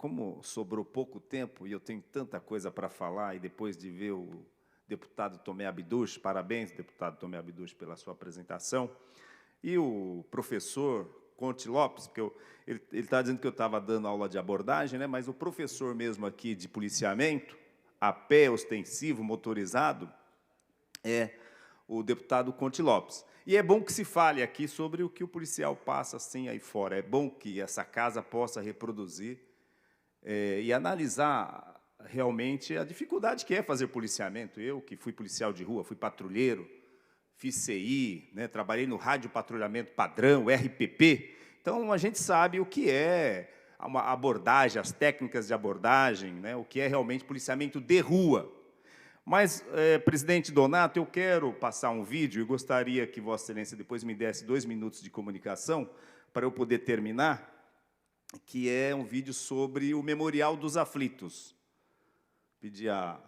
como sobrou pouco tempo e eu tenho tanta coisa para falar, e depois de ver o deputado Tomé Abduch, parabéns, deputado Tomé Abduch, pela sua apresentação, e o professor Conte Lopes, porque ele está dizendo que eu estava dando aula de abordagem, né, mas o professor mesmo aqui de policiamento, a pé, ostensivo, motorizado, é o deputado Conte Lopes. E é bom que se fale aqui sobre o que o policial passa assim aí fora. É bom que essa casa possa reproduzir e analisar realmente a dificuldade que é fazer policiamento. Eu, que fui policial de rua, fui patrulheiro, fiz CI, né, trabalhei no rádio patrulhamento padrão, RPP. Então, a gente sabe o que é uma abordagem, as técnicas de abordagem, né, o que é realmente policiamento de rua. Mas, presidente Donato, eu quero passar um vídeo e gostaria que Vossa Excelência depois me desse 2 minutos de comunicação para eu poder terminar, que é um vídeo sobre o Memorial dos Aflitos. Pedir a...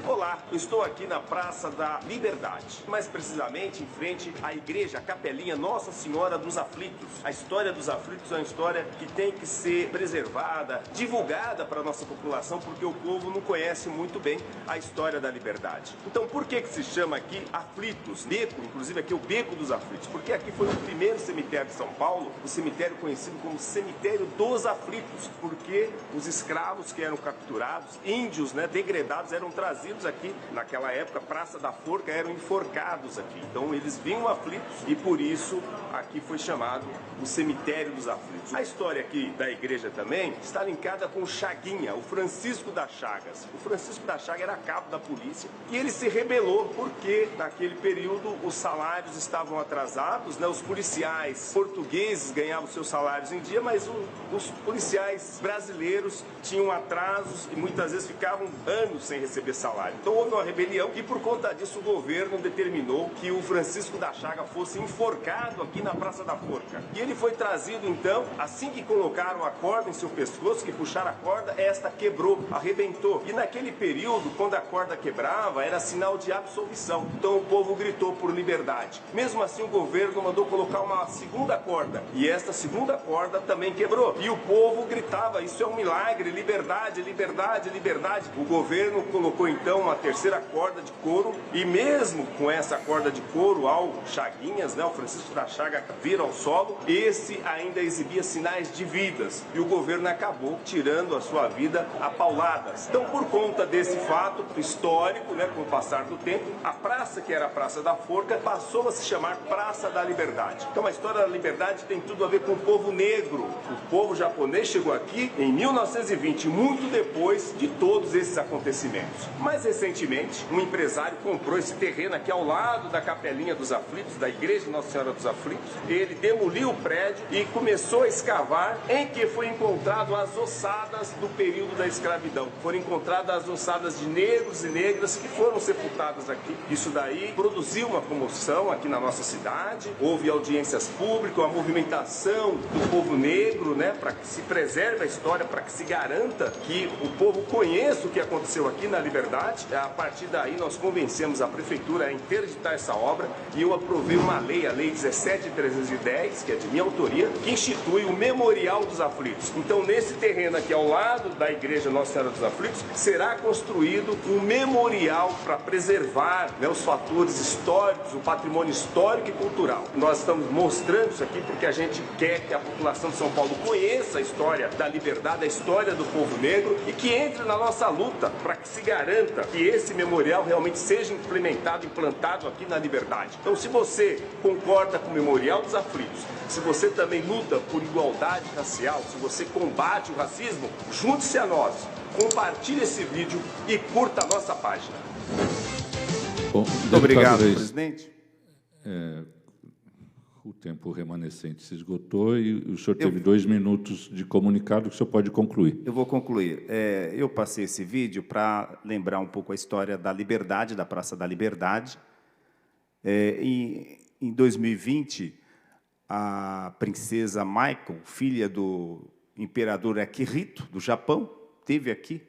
Olá, estou aqui na Praça da Liberdade, mais precisamente em frente à igreja, a capelinha Nossa Senhora dos Aflitos. A história dos aflitos é uma história que tem que ser preservada, divulgada para a nossa população, porque o povo não conhece muito bem a história da liberdade. Então, por que se chama aqui Aflitos? Beco, inclusive aqui é o Beco dos Aflitos, porque aqui foi o primeiro cemitério de São Paulo, o cemitério conhecido como Cemitério dos Aflitos, porque os escravos que eram capturados, índios, né, degredados, eram trazidos aqui, naquela época, Praça da Forca, eram enforcados aqui. Então, eles vinham aflitos e, por isso, aqui foi chamado o Cemitério dos Aflitos. A história aqui da igreja também está linkada com Chaguinha, o Francisco das Chagas. O Francisco das Chagas era cabo da polícia e ele se rebelou porque, naquele período, os salários estavam atrasados, né? Os policiais portugueses ganhavam seus salários em dia, mas os policiais brasileiros tinham atrasos e muitas vezes ficavam anos sem receber salário. Então houve uma rebelião e por conta disso o governo determinou que o Francisco da Chaga fosse enforcado aqui na Praça da Forca. E ele foi trazido então, assim que colocaram a corda em seu pescoço, que puxaram a corda, esta quebrou, arrebentou. E naquele período, quando a corda quebrava, era sinal de absolvição. Então o povo gritou por liberdade. Mesmo assim o governo mandou colocar uma segunda corda. E esta segunda corda também quebrou. E o povo gritava, isso é um milagre, liberdade, liberdade, liberdade. O governo colocou então uma terceira corda de couro e mesmo com essa corda de couro ao Chaguinhas, né, o Francisco da Chaga vir ao solo, esse ainda exibia sinais de vidas e o governo acabou tirando a sua vida a pauladas. Então, por conta desse fato histórico, né, com o passar do tempo, a praça que era a Praça da Forca passou a se chamar Praça da Liberdade. Então, a história da liberdade tem tudo a ver com o povo negro. O povo japonês chegou aqui em 1920, muito depois de todos esses acontecimentos. Mais recentemente, um empresário comprou esse terreno aqui ao lado da Capelinha dos Aflitos, da Igreja Nossa Senhora dos Aflitos. Ele demoliu o prédio e começou a escavar, em que foi encontrado as ossadas do período da escravidão. Foram encontradas as ossadas de negros e negras que foram sepultadas aqui. Isso daí produziu uma comoção aqui na nossa cidade. Houve audiências públicas, uma movimentação do povo negro, né, para que se preserve a história, para que se garanta que o povo conheça o que aconteceu aqui na Liberdade. A partir daí nós convencemos a prefeitura a interditar essa obra e eu aprovei uma lei, a Lei 17.310, que é de minha autoria, que institui o Memorial dos Aflitos. Então, nesse terreno aqui ao lado da Igreja Nossa Senhora dos Aflitos, será construído um memorial para preservar, né, os fatores históricos, o patrimônio histórico e cultural. Nós estamos mostrando isso aqui porque a gente quer que a população de São Paulo conheça a história da liberdade, a história do povo negro e que entre na nossa luta para que se garanta que esse memorial realmente seja implementado, implantado aqui na Liberdade. Então, se você concorda com o Memorial dos Aflitos, se você também luta por igualdade racial, se você combate o racismo, junte-se a nós, compartilhe esse vídeo e curta a nossa página. Bom, muito obrigado, presidente. O tempo remanescente se esgotou e o senhor teve 2 minutos de comunicado que o senhor pode concluir. Eu vou concluir. Eu passei esse vídeo para lembrar um pouco a história da Liberdade, da Praça da Liberdade. Em 2020, a princesa Maiko, filha do imperador Akihito, do Japão, esteve aqui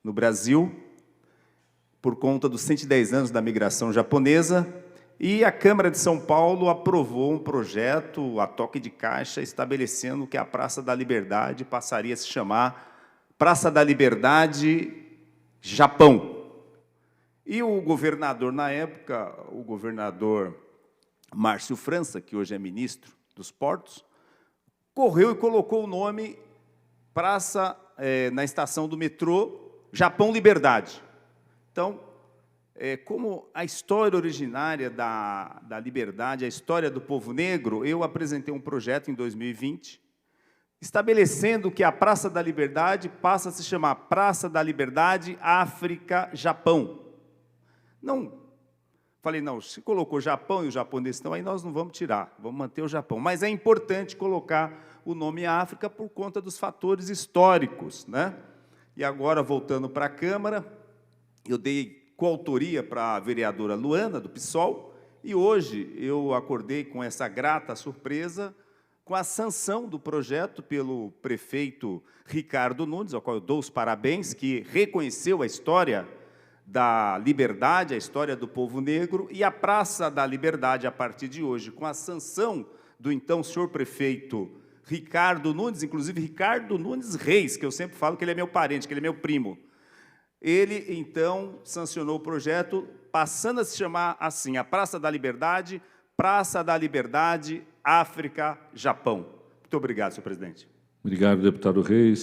no Brasil por conta dos 110 anos da migração japonesa. E a Câmara de São Paulo aprovou um projeto a toque de caixa estabelecendo que a Praça da Liberdade passaria a se chamar Praça da Liberdade Japão. E o governador, na época, o governador Márcio França, que hoje é ministro dos Portos, correu e colocou o nome praça na estação do metrô Japão Liberdade. Então, como a história originária da liberdade, a história do povo negro, eu apresentei um projeto em 2020, estabelecendo que a Praça da Liberdade passa a se chamar Praça da Liberdade África Japão. Não, falei, não, se colocou Japão e os japoneses estão aí, nós não vamos tirar, vamos manter o Japão. Mas é importante colocar o nome África por conta dos fatores históricos, né? E agora, voltando para a Câmara, eu dei coautoria para a vereadora Luana, do PSOL, e hoje eu acordei com essa grata surpresa, com a sanção do projeto pelo prefeito Ricardo Nunes, ao qual eu dou os parabéns, que reconheceu a história da liberdade, a história do povo negro, e a Praça da Liberdade, a partir de hoje, com a sanção do então senhor prefeito Ricardo Nunes, inclusive Ricardo Nunes Reis, que eu sempre falo que ele é meu parente, que ele é meu primo. Ele, então, sancionou o projeto, passando a se chamar assim, a Praça da Liberdade, África, Japão. Muito obrigado, senhor presidente. Obrigado, deputado Reis.